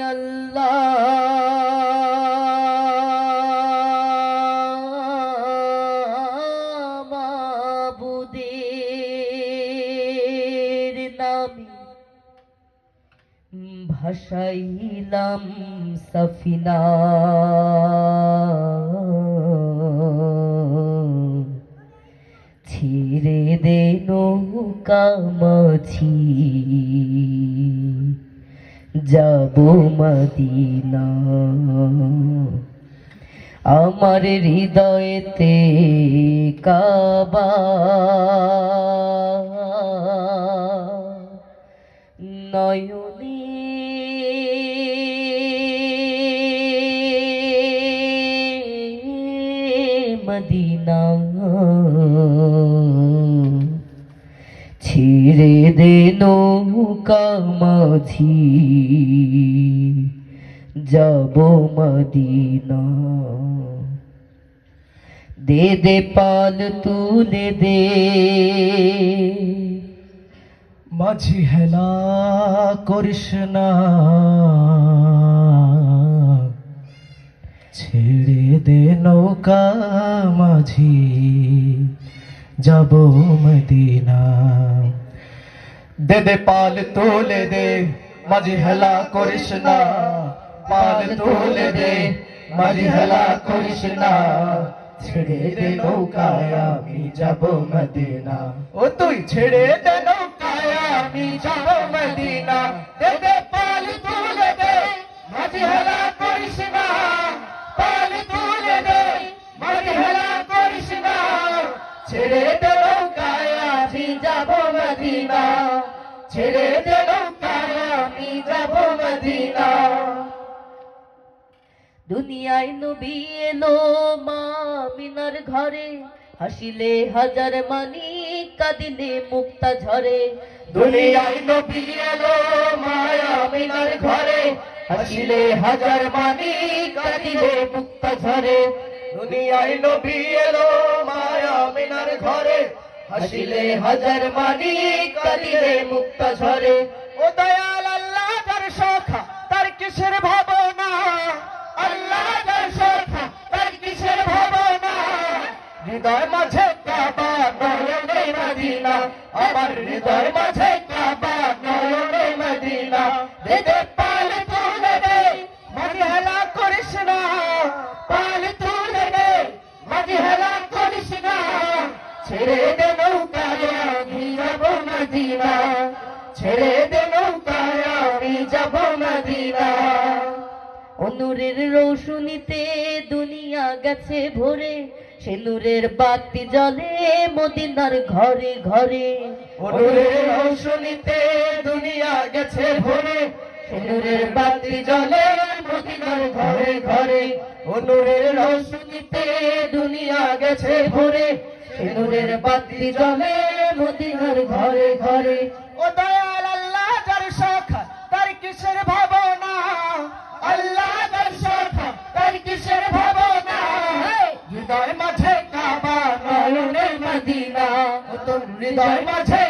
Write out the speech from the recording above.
আল্লাহ মাবুদের নামে ভাসাইলাম সফিনা, ছেড়ে দে নৌকা মাঝি, যাব মদিনা। আমার হৃদয়েতে কাবা, নয়নে মদিনা, ছেড়ে দে নৌকা মাঝি, যাব মদিনা। দে দে পাল তুলে দে, মাঝি হেলা করিস না, ছেড়ে দে নৌকা মাঝি, যাব মদিনা। দে দে পাল তুলে দে, মাঝি হেলা করিস না, পাল তুলে দে, মাঝি হেলা করিস না, ছেড়ে দে নৌকায় আমি যাব মদিনা। ও তুই ছেড়ে দে নৌকায় আমি যাব মদিনা। দে দে পাল তুলে দে, মাঝি হেলা করিস না, পাল তুলে দে, মাঝি হেলা করিস না, ছেড়ে দে নৌকায় আমি যাব মদিনা, ছেড়ে দে নৌকায় আমি যাব মদিনা। দুনিয়ায় নবী এলো মা মিনার ঘরে, হাসিলে হাজার মানি, কাঁদিলে মুক্তা ঝরে। দুনিয়ায় নবী এলো মায়া মিনার ঘরে, হাসিলে হাজার মানি, কাঁদিলে মুক্তা ঝরে। দুনিয়ায় নবী এলো মায়া মিনার ঘরে, হাসিলে হাজার মানি, কাঁদিলে মুক্তা ঝরে। ও দয়াল আল্লাহ যার সখা তার কিসের ভাবনা, আল্লাহ যার সখা তার কিসের ভাবনা। হৃদয় মাঝে কাবা নয়নে মদিনা, আমার হৃদয় মাঝে কাবা নয়নে মদিনা। দে দে পাল তুলে দে, মাঝি হেলা করিস না, পাল তুলে দে, মাঝি হেলা করিস না, ছেড়ে দে নৌকায় আমি যাব মদিনা, ছেড়ে দে নৌকায় আমি যাব মদিনা। নূরের রৌশনীতে দুনিয়া গেছে ভরে, সে নূরের বাতি জ্বলে মদিনার ঘরে ঘরে। নূরের রৌশনীতে দুনিয়া গেছে ভরে, সে নূরের বাতি জ্বলে মদিনার ঘরে ঘরে। নূরের রৌশনীতে দুনিয়া গেছে ভরে, সে নূরের বাতি জ্বলে মদিনার ঘরে ঘরে। ও দয়াল আল্লাহ যার সখা তার কিসের ভাবনা, আল্লাহ যার সখা তার কিসের ভাবনা। হৃদয় মাঝে কাবা নয়নে মদিনা, ও তোর হৃদয় মাঝে